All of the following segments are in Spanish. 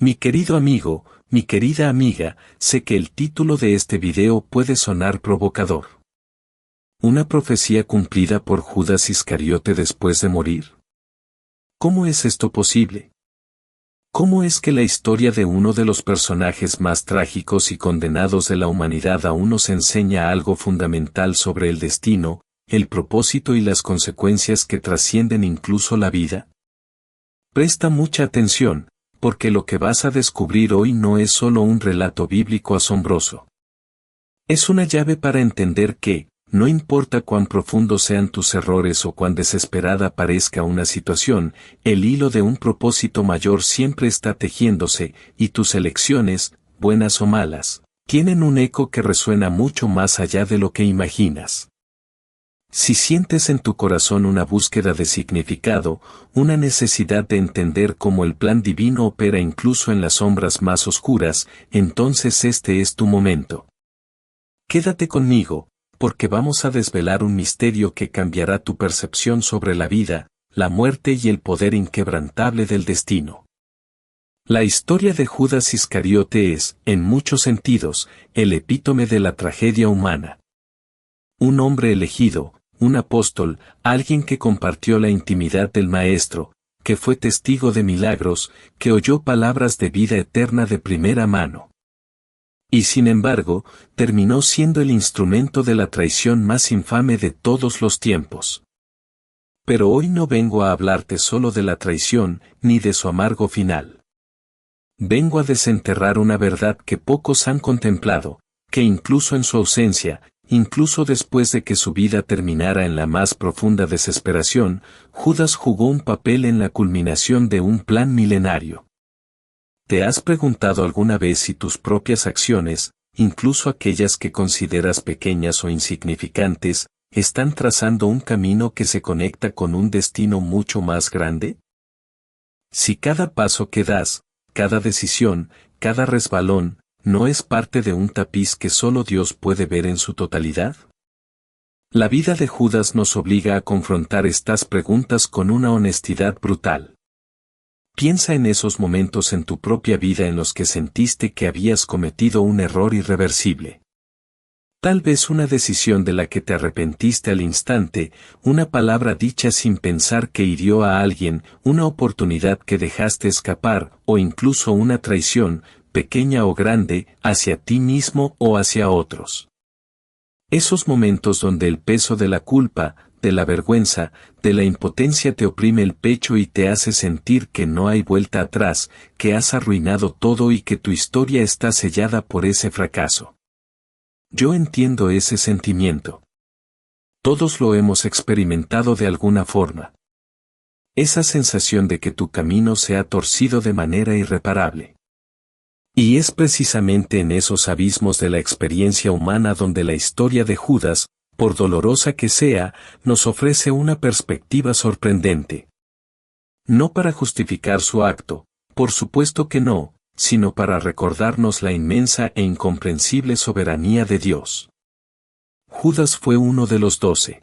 Mi querido amigo, mi querida amiga, sé que el título de este video puede sonar provocador. ¿Una profecía cumplida por Judas Iscariote después de morir? ¿Cómo es esto posible? ¿Cómo es que la historia de uno de los personajes más trágicos y condenados de la humanidad aún nos enseña algo fundamental sobre el destino, el propósito y las consecuencias que trascienden incluso la vida? Presta mucha atención, porque lo que vas a descubrir hoy no es solo un relato bíblico asombroso. Es una llave para entender que, no importa cuán profundos sean tus errores o cuán desesperada parezca una situación, el hilo de un propósito mayor siempre está tejiéndose, y tus elecciones, buenas o malas, tienen un eco que resuena mucho más allá de lo que imaginas. Si sientes en tu corazón una búsqueda de significado, una necesidad de entender cómo el plan divino opera incluso en las sombras más oscuras, entonces este es tu momento. Quédate conmigo, porque vamos a desvelar un misterio que cambiará tu percepción sobre la vida, la muerte y el poder inquebrantable del destino. La historia de Judas Iscariote es, en muchos sentidos, el epítome de la tragedia humana. Un hombre elegido, un apóstol, alguien que compartió la intimidad del Maestro, que fue testigo de milagros, que oyó palabras de vida eterna de primera mano. Y sin embargo, terminó siendo el instrumento de la traición más infame de todos los tiempos. Pero hoy no vengo a hablarte solo de la traición, ni de su amargo final. Vengo a desenterrar una verdad que pocos han contemplado, que incluso en su ausencia, incluso después de que su vida terminara en la más profunda desesperación, Judas jugó un papel en la culminación de un plan milenario. ¿Te has preguntado alguna vez si tus propias acciones, incluso aquellas que consideras pequeñas o insignificantes, están trazando un camino que se conecta con un destino mucho más grande? Si cada paso que das, cada decisión, cada resbalón, ¿no es parte de un tapiz que solo Dios puede ver en su totalidad? La vida de Judas nos obliga a confrontar estas preguntas con una honestidad brutal. Piensa en esos momentos en tu propia vida en los que sentiste que habías cometido un error irreversible. Tal vez una decisión de la que te arrepentiste al instante, una palabra dicha sin pensar que hirió a alguien, una oportunidad que dejaste escapar, o incluso una traición, pequeña o grande, hacia ti mismo o hacia otros. Esos momentos donde el peso de la culpa, de la vergüenza, de la impotencia te oprime el pecho y te hace sentir que no hay vuelta atrás, que has arruinado todo y que tu historia está sellada por ese fracaso. Yo entiendo ese sentimiento. Todos lo hemos experimentado de alguna forma. Esa sensación de que tu camino se ha torcido de manera irreparable. Y es precisamente en esos abismos de la experiencia humana donde la historia de Judas, por dolorosa que sea, nos ofrece una perspectiva sorprendente. No para justificar su acto, por supuesto que no, sino para recordarnos la inmensa e incomprensible soberanía de Dios. Judas fue uno de los 12.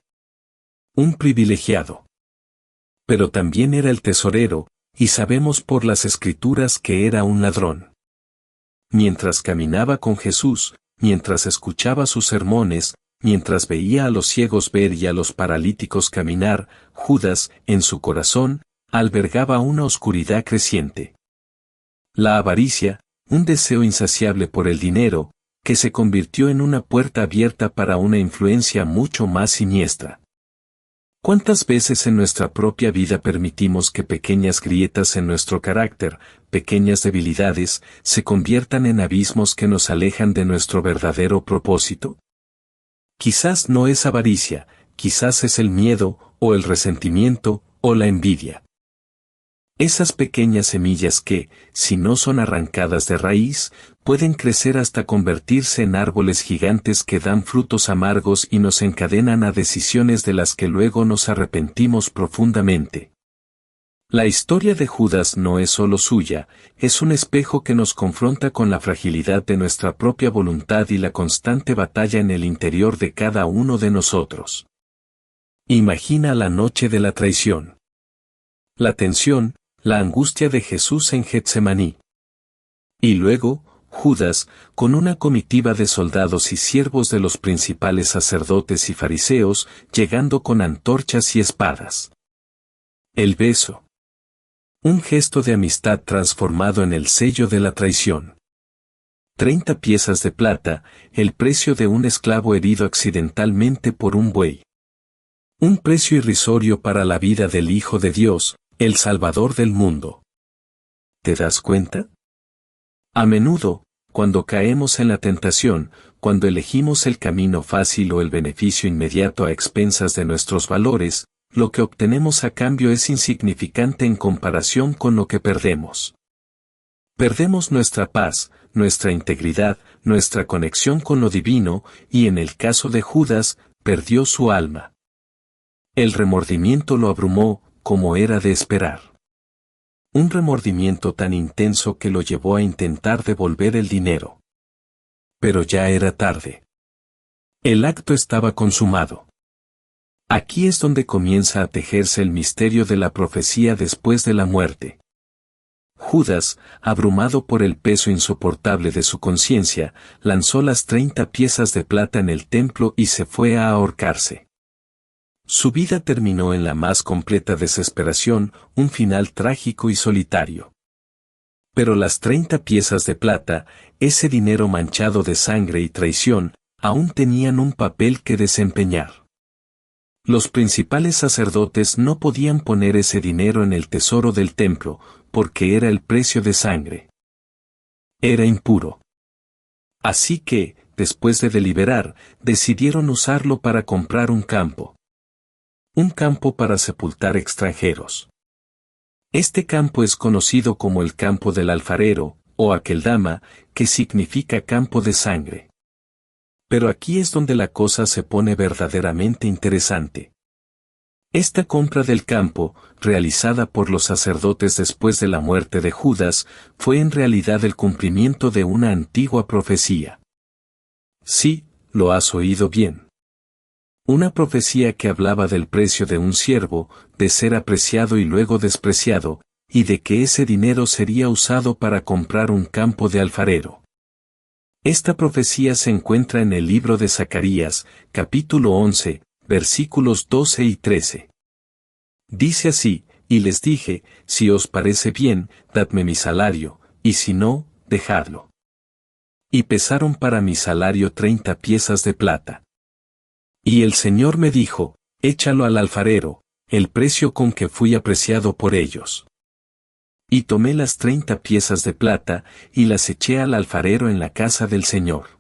Un privilegiado. Pero también era el tesorero, y sabemos por las Escrituras que era un ladrón. Mientras caminaba con Jesús, mientras escuchaba sus sermones, mientras veía a los ciegos ver y a los paralíticos caminar, Judas, en su corazón, albergaba una oscuridad creciente. La avaricia, un deseo insaciable por el dinero, que se convirtió en una puerta abierta para una influencia mucho más siniestra. ¿Cuántas veces en nuestra propia vida permitimos que pequeñas grietas en nuestro carácter, pequeñas debilidades, se conviertan en abismos que nos alejan de nuestro verdadero propósito? Quizás no es avaricia, quizás es el miedo, o el resentimiento, o la envidia. Esas pequeñas semillas que, si no son arrancadas de raíz, pueden crecer hasta convertirse en árboles gigantes que dan frutos amargos y nos encadenan a decisiones de las que luego nos arrepentimos profundamente. La historia de Judas no es solo suya, es un espejo que nos confronta con la fragilidad de nuestra propia voluntad y la constante batalla en el interior de cada uno de nosotros. Imagina la noche de la traición. La tensión, la angustia de Jesús en Getsemaní. Y luego, Judas, con una comitiva de soldados y siervos de los principales sacerdotes y fariseos, llegando con antorchas y espadas. El beso. Un gesto de amistad transformado en el sello de la traición. 30 piezas de plata, el precio de un esclavo herido accidentalmente por un buey. Un precio irrisorio para la vida del Hijo de Dios, el Salvador del mundo. ¿Te das cuenta? A menudo, cuando caemos en la tentación, cuando elegimos el camino fácil o el beneficio inmediato a expensas de nuestros valores, lo que obtenemos a cambio es insignificante en comparación con lo que perdemos. Perdemos nuestra paz, nuestra integridad, nuestra conexión con lo divino, y en el caso de Judas, perdió su alma. El remordimiento lo abrumó, como era de esperar. Un remordimiento tan intenso que lo llevó a intentar devolver el dinero. Pero ya era tarde. El acto estaba consumado. Aquí es donde comienza a tejerse el misterio de la profecía después de la muerte. Judas, abrumado por el peso insoportable de su conciencia, lanzó las 30 piezas de plata en el templo y se fue a ahorcarse. Su vida terminó en la más completa desesperación, un final trágico y solitario. Pero las 30 piezas de plata, ese dinero manchado de sangre y traición, aún tenían un papel que desempeñar. Los principales sacerdotes no podían poner ese dinero en el tesoro del templo, porque era el precio de sangre. Era impuro. Así que, después de deliberar, decidieron usarlo para comprar un campo. Un campo para sepultar extranjeros. Este campo es conocido como el campo del alfarero, o Akeldama, que significa campo de sangre. Pero aquí es donde la cosa se pone verdaderamente interesante. Esta compra del campo, realizada por los sacerdotes después de la muerte de Judas, fue en realidad el cumplimiento de una antigua profecía. Sí, lo has oído bien. Una profecía que hablaba del precio de un siervo, de ser apreciado y luego despreciado, y de que ese dinero sería usado para comprar un campo de alfarero. Esta profecía se encuentra en el libro de Zacarías, capítulo 11, versículos 12 y 13. Dice así, y les dije, si os parece bien, dadme mi salario, y si no, dejadlo. Y pesaron para mi salario 30 piezas de plata. Y el Señor me dijo, échalo al alfarero, el precio con que fui apreciado por ellos. Y tomé las 30 piezas de plata, y las eché al alfarero en la casa del Señor.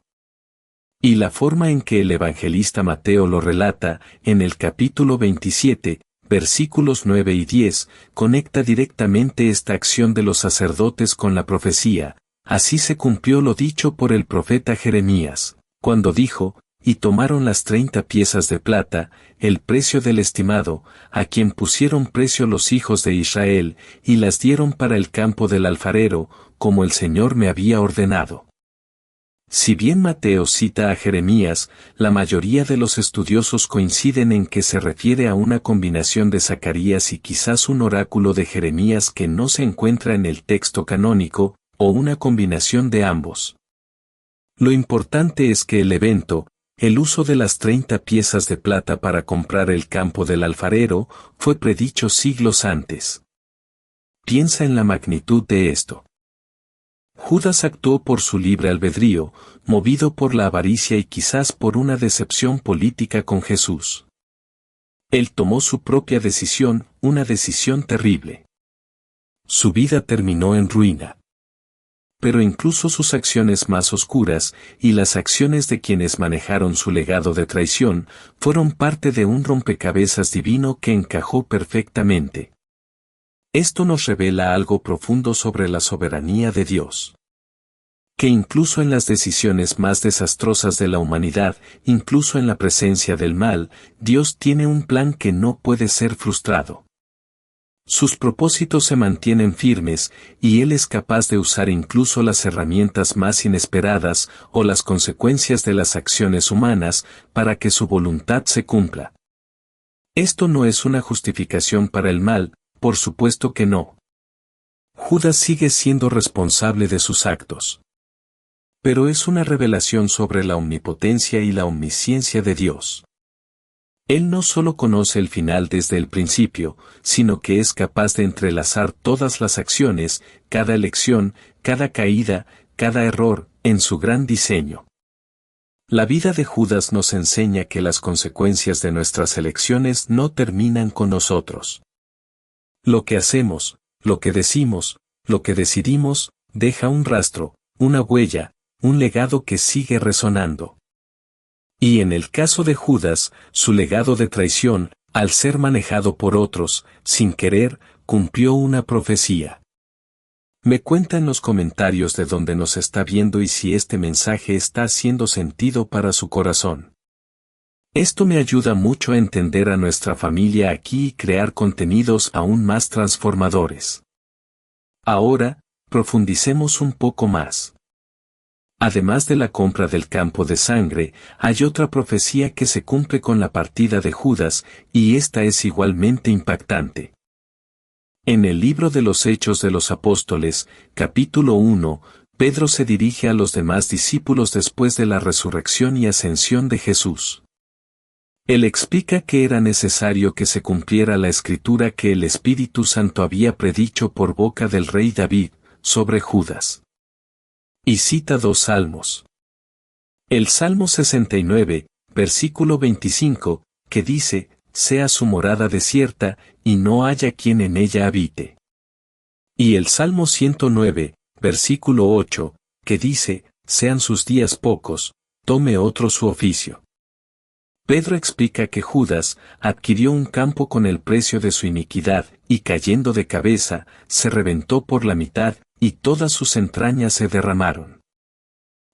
Y la forma en que el evangelista Mateo lo relata, en el capítulo 27, versículos 9 y 10, conecta directamente esta acción de los sacerdotes con la profecía. Así se cumplió lo dicho por el profeta Jeremías, cuando dijo, y tomaron las 30 piezas de plata, el precio del estimado, a quien pusieron precio los hijos de Israel, y las dieron para el campo del alfarero, como el Señor me había ordenado. Si bien Mateo cita a Jeremías, la mayoría de los estudiosos coinciden en que se refiere a una combinación de Zacarías y quizás un oráculo de Jeremías que no se encuentra en el texto canónico, o una combinación de ambos. Lo importante es que el evento, el uso de las 30 piezas de plata para comprar el campo del alfarero, fue predicho siglos antes. Piensa en la magnitud de esto. Judas actuó por su libre albedrío, movido por la avaricia y quizás por una decepción política con Jesús. Él tomó su propia decisión, una decisión terrible. Su vida terminó en ruina. Pero incluso sus acciones más oscuras, y las acciones de quienes manejaron su legado de traición, fueron parte de un rompecabezas divino que encajó perfectamente. Esto nos revela algo profundo sobre la soberanía de Dios. Que incluso en las decisiones más desastrosas de la humanidad, incluso en la presencia del mal, Dios tiene un plan que no puede ser frustrado. Sus propósitos se mantienen firmes, y Él es capaz de usar incluso las herramientas más inesperadas o las consecuencias de las acciones humanas para que su voluntad se cumpla. Esto no es una justificación para el mal, por supuesto que no. Judas sigue siendo responsable de sus actos. Pero es una revelación sobre la omnipotencia y la omnisciencia de Dios. Él no solo conoce el final desde el principio, sino que es capaz de entrelazar todas las acciones, cada elección, cada caída, cada error, en su gran diseño. La vida de Judas nos enseña que las consecuencias de nuestras elecciones no terminan con nosotros. Lo que hacemos, lo que decimos, lo que decidimos, deja un rastro, una huella, un legado que sigue resonando. Y en el caso de Judas, su legado de traición, al ser manejado por otros, sin querer, cumplió una profecía. Me cuenta en los comentarios de dónde nos está viendo y si este mensaje está haciendo sentido para su corazón. Esto me ayuda mucho a entender a nuestra familia aquí y crear contenidos aún más transformadores. Ahora, profundicemos un poco más. Además de la compra del campo de sangre, hay otra profecía que se cumple con la partida de Judas, y esta es igualmente impactante. En el libro de los Hechos de los Apóstoles, capítulo 1, Pedro se dirige a los demás discípulos después de la resurrección y ascensión de Jesús. Él explica que era necesario que se cumpliera la escritura que el Espíritu Santo había predicho por boca del rey David, sobre Judas. Y cita dos salmos. El Salmo 69, versículo 25, que dice, «Sea su morada desierta, y no haya quien en ella habite». Y el Salmo 109, versículo 8, que dice, «Sean sus días pocos, tome otro su oficio». Pedro explica que Judas adquirió un campo con el precio de su iniquidad, y cayendo de cabeza, se reventó por la mitad, y todas sus entrañas se derramaron.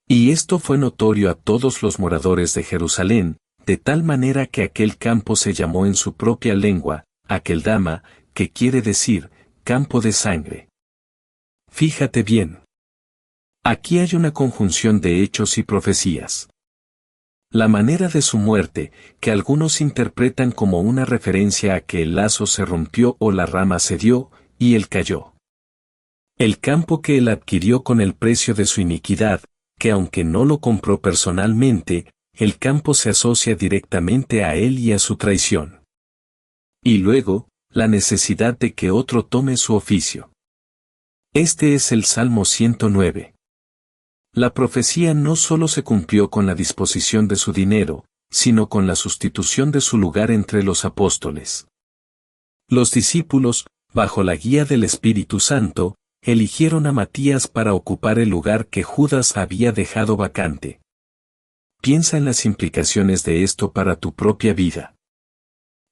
Y esto fue notorio a todos los moradores de Jerusalén, de tal manera que aquel campo se llamó en su propia lengua, Akeldama, que quiere decir, campo de sangre. Fíjate bien. Aquí hay una conjunción de hechos y profecías. La manera de su muerte, que algunos interpretan como una referencia a que el lazo se rompió o la rama cedió, y él cayó. El campo que él adquirió con el precio de su iniquidad, que aunque no lo compró personalmente, el campo se asocia directamente a él y a su traición. Y luego, la necesidad de que otro tome su oficio. Este es el Salmo 109. La profecía no solo se cumplió con la disposición de su dinero, sino con la sustitución de su lugar entre los apóstoles. Los discípulos, bajo la guía del Espíritu Santo, eligieron a Matías para ocupar el lugar que Judas había dejado vacante. Piensa en las implicaciones de esto para tu propia vida.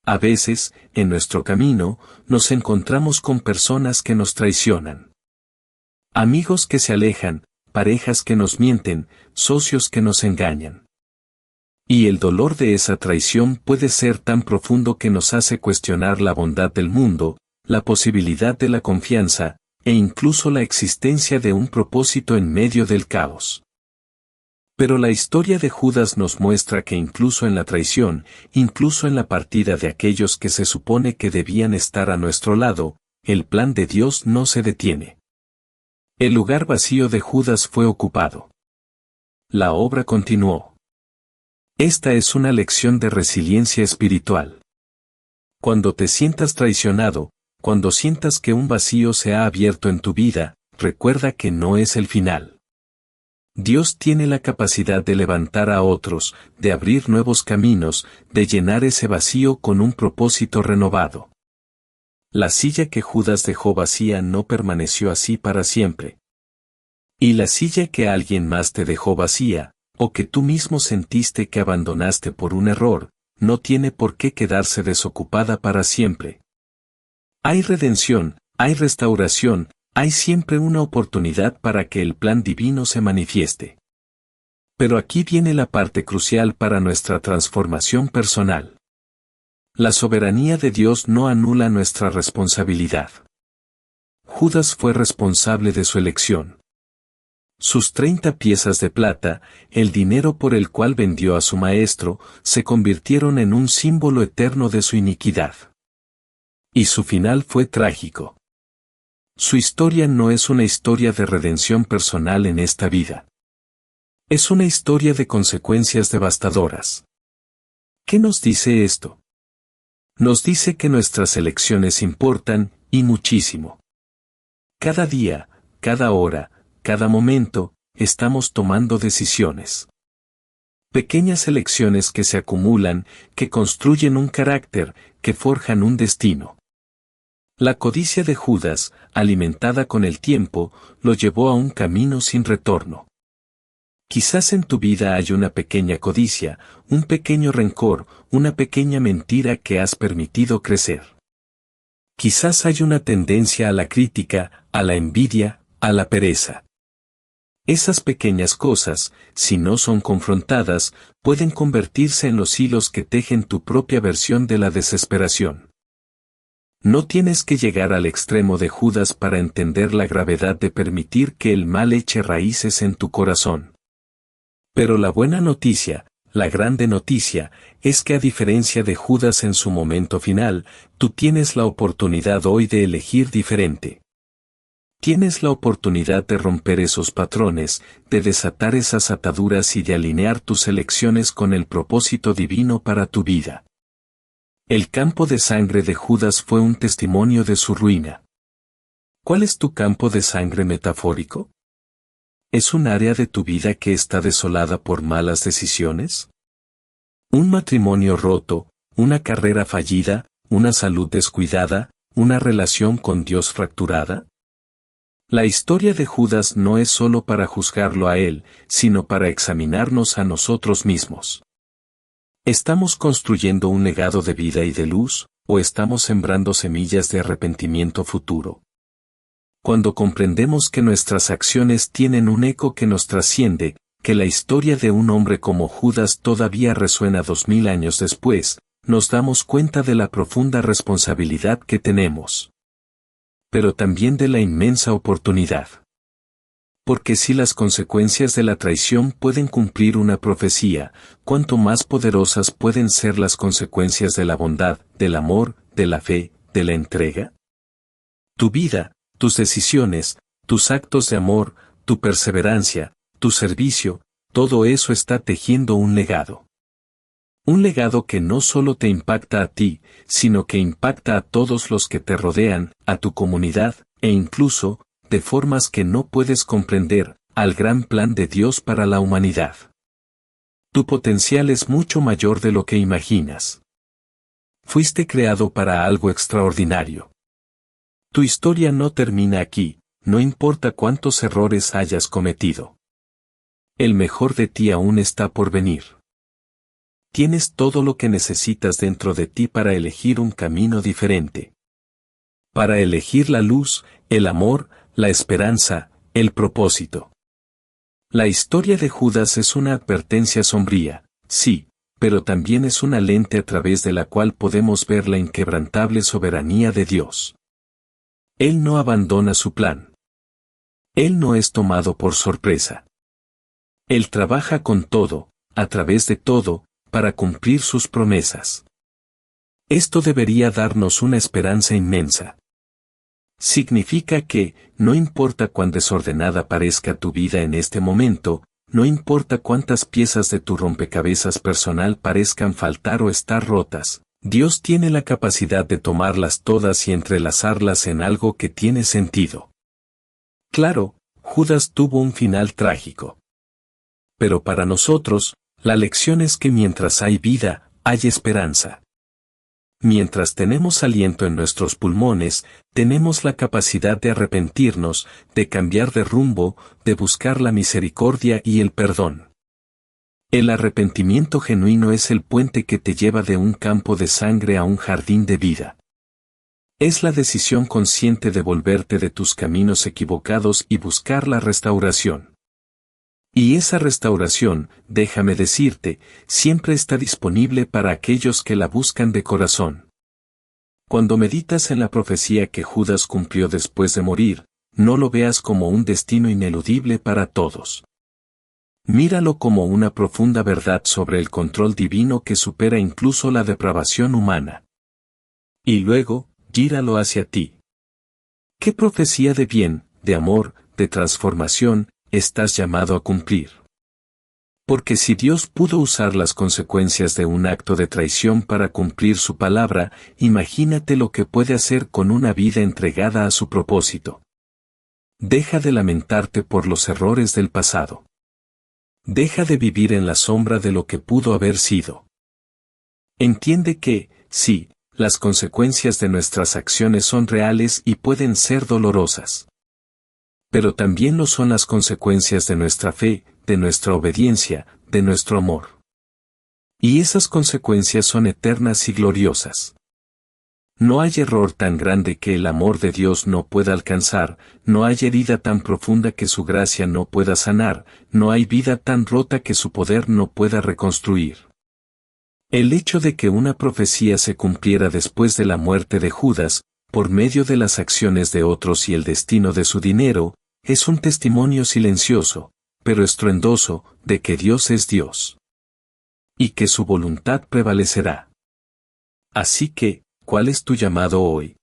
A veces, en nuestro camino, nos encontramos con personas que nos traicionan. Amigos que se alejan, parejas que nos mienten, socios que nos engañan. Y el dolor de esa traición puede ser tan profundo que nos hace cuestionar la bondad del mundo, la posibilidad de la confianza, e incluso la existencia de un propósito en medio del caos. Pero la historia de Judas nos muestra que incluso en la traición, incluso en la partida de aquellos que se supone que debían estar a nuestro lado, el plan de Dios no se detiene. El lugar vacío de Judas fue ocupado. La obra continuó. Esta es una lección de resiliencia espiritual. Cuando te sientas traicionado, cuando sientas que un vacío se ha abierto en tu vida, recuerda que no es el final. Dios tiene la capacidad de levantar a otros, de abrir nuevos caminos, de llenar ese vacío con un propósito renovado. La silla que Judas dejó vacía no permaneció así para siempre. Y la silla que alguien más te dejó vacía, o que tú mismo sentiste que abandonaste por un error, no tiene por qué quedarse desocupada para siempre. Hay redención, hay restauración, hay siempre una oportunidad para que el plan divino se manifieste. Pero aquí viene la parte crucial para nuestra transformación personal. La soberanía de Dios no anula nuestra responsabilidad. Judas fue responsable de su elección. Sus 30 piezas de plata, el dinero por el cual vendió a su maestro, se convirtieron en un símbolo eterno de su iniquidad. Y su final fue trágico. Su historia no es una historia de redención personal en esta vida. Es una historia de consecuencias devastadoras. ¿Qué nos dice esto? Nos dice que nuestras elecciones importan, y muchísimo. Cada día, cada hora, cada momento, estamos tomando decisiones. Pequeñas elecciones que se acumulan, que construyen un carácter, que forjan un destino. La codicia de Judas, alimentada con el tiempo, lo llevó a un camino sin retorno. Quizás en tu vida hay una pequeña codicia, un pequeño rencor, una pequeña mentira que has permitido crecer. Quizás hay una tendencia a la crítica, a la envidia, a la pereza. Esas pequeñas cosas, si no son confrontadas, pueden convertirse en los hilos que tejen tu propia versión de la desesperación. No tienes que llegar al extremo de Judas para entender la gravedad de permitir que el mal eche raíces en tu corazón. Pero la buena noticia, la grande noticia, es que a diferencia de Judas en su momento final, tú tienes la oportunidad hoy de elegir diferente. Tienes la oportunidad de romper esos patrones, de desatar esas ataduras y de alinear tus elecciones con el propósito divino para tu vida. El campo de sangre de Judas fue un testimonio de su ruina. ¿Cuál es tu campo de sangre metafórico? ¿Es un área de tu vida que está desolada por malas decisiones? ¿Un matrimonio roto, una carrera fallida, una salud descuidada, una relación con Dios fracturada? La historia de Judas no es solo para juzgarlo a él, sino para examinarnos a nosotros mismos. ¿Estamos construyendo un legado de vida y de luz, o estamos sembrando semillas de arrepentimiento futuro? Cuando comprendemos que nuestras acciones tienen un eco que nos trasciende, que la historia de un hombre como Judas todavía resuena 2000 años después, nos damos cuenta de la profunda responsabilidad que tenemos. Pero también de la inmensa oportunidad. Porque si las consecuencias de la traición pueden cumplir una profecía, ¿cuánto más poderosas pueden ser las consecuencias de la bondad, del amor, de la fe, de la entrega? Tu vida, tus decisiones, tus actos de amor, tu perseverancia, tu servicio, todo eso está tejiendo un legado. Un legado que no solo te impacta a ti, sino que impacta a todos los que te rodean, a tu comunidad, e incluso, de formas que no puedes comprender, al gran plan de Dios para la humanidad. Tu potencial es mucho mayor de lo que imaginas. Fuiste creado para algo extraordinario. Tu historia no termina aquí, no importa cuántos errores hayas cometido. El mejor de ti aún está por venir. Tienes todo lo que necesitas dentro de ti para elegir un camino diferente. Para elegir la luz, el amor, la esperanza, el propósito. La historia de Judas es una advertencia sombría, sí, pero también es una lente a través de la cual podemos ver la inquebrantable soberanía de Dios. Él no abandona su plan. Él no es tomado por sorpresa. Él trabaja con todo, a través de todo, para cumplir sus promesas. Esto debería darnos una esperanza inmensa. Significa que, no importa cuán desordenada parezca tu vida en este momento, no importa cuántas piezas de tu rompecabezas personal parezcan faltar o estar rotas, Dios tiene la capacidad de tomarlas todas y entrelazarlas en algo que tiene sentido. Claro, Judas tuvo un final trágico. Pero para nosotros, la lección es que mientras hay vida, hay esperanza. Mientras tenemos aliento en nuestros pulmones, tenemos la capacidad de arrepentirnos, de cambiar de rumbo, de buscar la misericordia y el perdón. El arrepentimiento genuino es el puente que te lleva de un campo de sangre a un jardín de vida. Es la decisión consciente de volverte de tus caminos equivocados y buscar la restauración. Y esa restauración, déjame decirte, siempre está disponible para aquellos que la buscan de corazón. Cuando meditas en la profecía que Judas cumplió después de morir, no lo veas como un destino ineludible para todos. Míralo como una profunda verdad sobre el control divino que supera incluso la depravación humana. Y luego, gíralo hacia ti. ¿Qué profecía de bien, de amor, de transformación, estás llamado a cumplir? Porque si Dios pudo usar las consecuencias de un acto de traición para cumplir su palabra, imagínate lo que puede hacer con una vida entregada a su propósito. Deja de lamentarte por los errores del pasado. Deja de vivir en la sombra de lo que pudo haber sido. Entiende que, sí, las consecuencias de nuestras acciones son reales y pueden ser dolorosas. Pero también lo son las consecuencias de nuestra fe, de nuestra obediencia, de nuestro amor. Y esas consecuencias son eternas y gloriosas. No hay error tan grande que el amor de Dios no pueda alcanzar, no hay herida tan profunda que su gracia no pueda sanar, no hay vida tan rota que su poder no pueda reconstruir. El hecho de que una profecía se cumpliera después de la muerte de Judas, por medio de las acciones de otros y el destino de su dinero, es un testimonio silencioso, pero estruendoso, de que Dios es Dios. Y que su voluntad prevalecerá. Así que, ¿cuál es tu llamado hoy?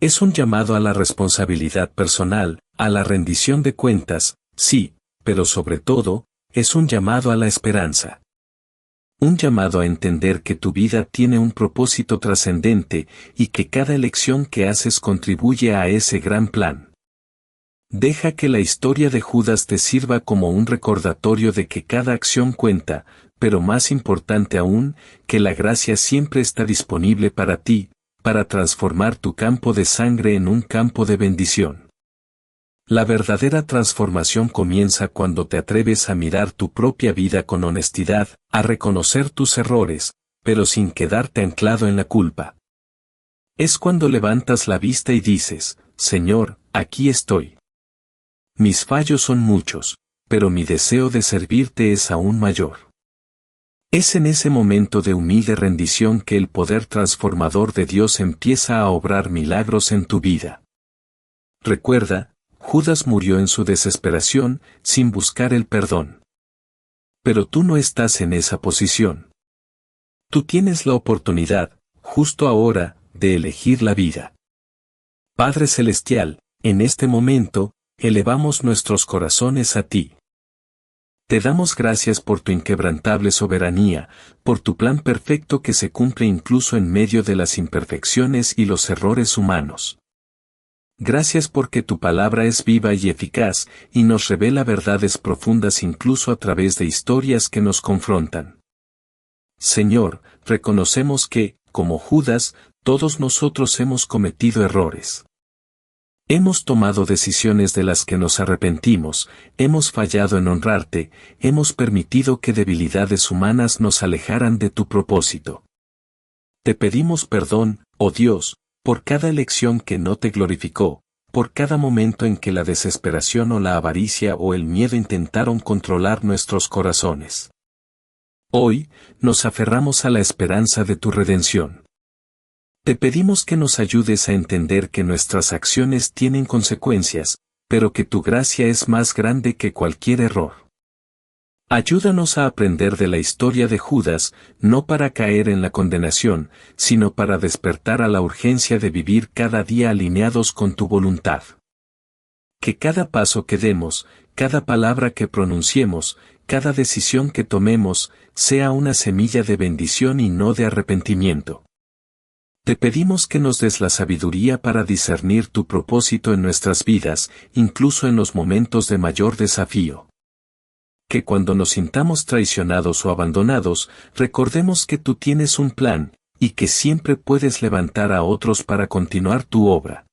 Es un llamado a la responsabilidad personal, a la rendición de cuentas, sí, pero sobre todo, es un llamado a la esperanza. Un llamado a entender que tu vida tiene un propósito trascendente y que cada elección que haces contribuye a ese gran plan. Deja que la historia de Judas te sirva como un recordatorio de que cada acción cuenta, pero más importante aún, que la gracia siempre está disponible para ti, para transformar tu campo de sangre en un campo de bendición. La verdadera transformación comienza cuando te atreves a mirar tu propia vida con honestidad, a reconocer tus errores, pero sin quedarte anclado en la culpa. Es cuando levantas la vista y dices, Señor, aquí estoy. Mis fallos son muchos, pero mi deseo de servirte es aún mayor. Es en ese momento de humilde rendición que el poder transformador de Dios empieza a obrar milagros en tu vida. Recuerda, Judas murió en su desesperación, sin buscar el perdón. Pero tú no estás en esa posición. Tú tienes la oportunidad, justo ahora, de elegir la vida. Padre Celestial, en este momento, elevamos nuestros corazones a ti. Te damos gracias por tu inquebrantable soberanía, por tu plan perfecto que se cumple incluso en medio de las imperfecciones y los errores humanos. Gracias porque tu palabra es viva y eficaz, y nos revela verdades profundas incluso a través de historias que nos confrontan. Señor, reconocemos que, como Judas, todos nosotros hemos cometido errores. Hemos tomado decisiones de las que nos arrepentimos, hemos fallado en honrarte, hemos permitido que debilidades humanas nos alejaran de tu propósito. Te pedimos perdón, oh Dios, por cada elección que no te glorificó, por cada momento en que la desesperación o la avaricia o el miedo intentaron controlar nuestros corazones. Hoy, nos aferramos a la esperanza de tu redención. Te pedimos que nos ayudes a entender que nuestras acciones tienen consecuencias, pero que tu gracia es más grande que cualquier error. Ayúdanos a aprender de la historia de Judas, no para caer en la condenación, sino para despertar a la urgencia de vivir cada día alineados con tu voluntad. Que cada paso que demos, cada palabra que pronunciemos, cada decisión que tomemos, sea una semilla de bendición y no de arrepentimiento. Te pedimos que nos des la sabiduría para discernir tu propósito en nuestras vidas, incluso en los momentos de mayor desafío. Que cuando nos sintamos traicionados o abandonados, recordemos que tú tienes un plan, y que siempre puedes levantar a otros para continuar tu obra.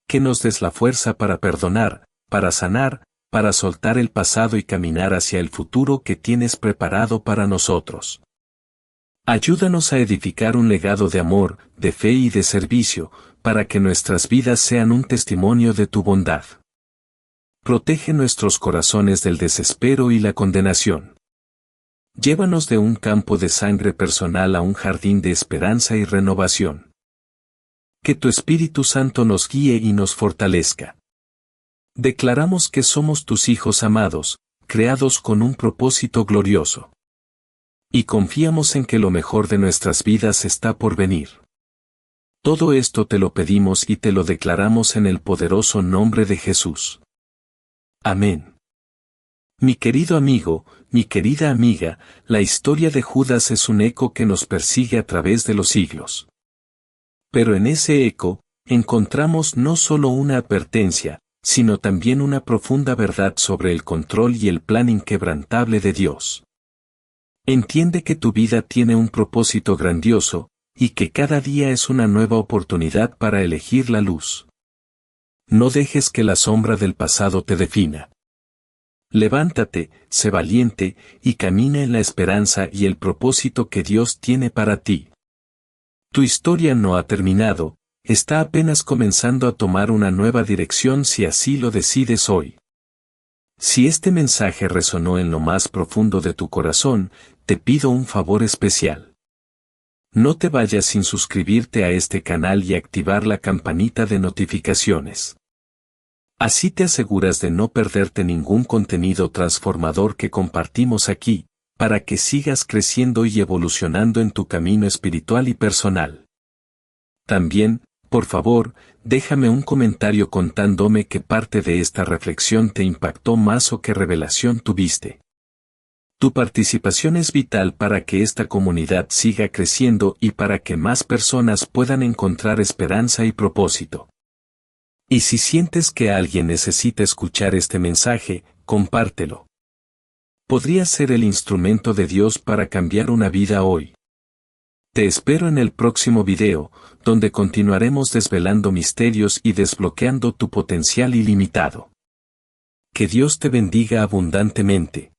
Que nos des la fuerza para perdonar, para sanar, para soltar el pasado y caminar hacia el futuro que tienes preparado para nosotros. Ayúdanos a edificar un legado de amor, de fe y de servicio, para que nuestras vidas sean un testimonio de tu bondad. Protege nuestros corazones del desespero y la condenación. Llévanos de un campo de sangre personal a un jardín de esperanza y renovación. Que tu Espíritu Santo nos guíe y nos fortalezca. Declaramos que somos tus hijos amados, creados con un propósito glorioso. Y confiamos en que lo mejor de nuestras vidas está por venir. Todo esto te lo pedimos y te lo declaramos en el poderoso nombre de Jesús. Amén. Mi querido amigo, mi querida amiga, la historia de Judas es un eco que nos persigue a través de los siglos. Pero en ese eco, encontramos no solo una advertencia, sino también una profunda verdad sobre el control y el plan inquebrantable de Dios. Entiende que tu vida tiene un propósito grandioso, y que cada día es una nueva oportunidad para elegir la luz. No dejes que la sombra del pasado te defina. Levántate, sé valiente, y camina en la esperanza y el propósito que Dios tiene para ti. Tu historia no ha terminado, está apenas comenzando a tomar una nueva dirección si así lo decides hoy. Si este mensaje resonó en lo más profundo de tu corazón, te pido un favor especial. No te vayas sin suscribirte a este canal y activar la campanita de notificaciones. Así te aseguras de no perderte ningún contenido transformador que compartimos aquí, para que sigas creciendo y evolucionando en tu camino espiritual y personal. También, por favor, déjame un comentario contándome qué parte de esta reflexión te impactó más o qué revelación tuviste. Tu participación es vital para que esta comunidad siga creciendo y para que más personas puedan encontrar esperanza y propósito. Y si sientes que alguien necesita escuchar este mensaje, compártelo. Podría ser el instrumento de Dios para cambiar una vida hoy. Te espero en el próximo video, donde continuaremos desvelando misterios y desbloqueando tu potencial ilimitado. Que Dios te bendiga abundantemente.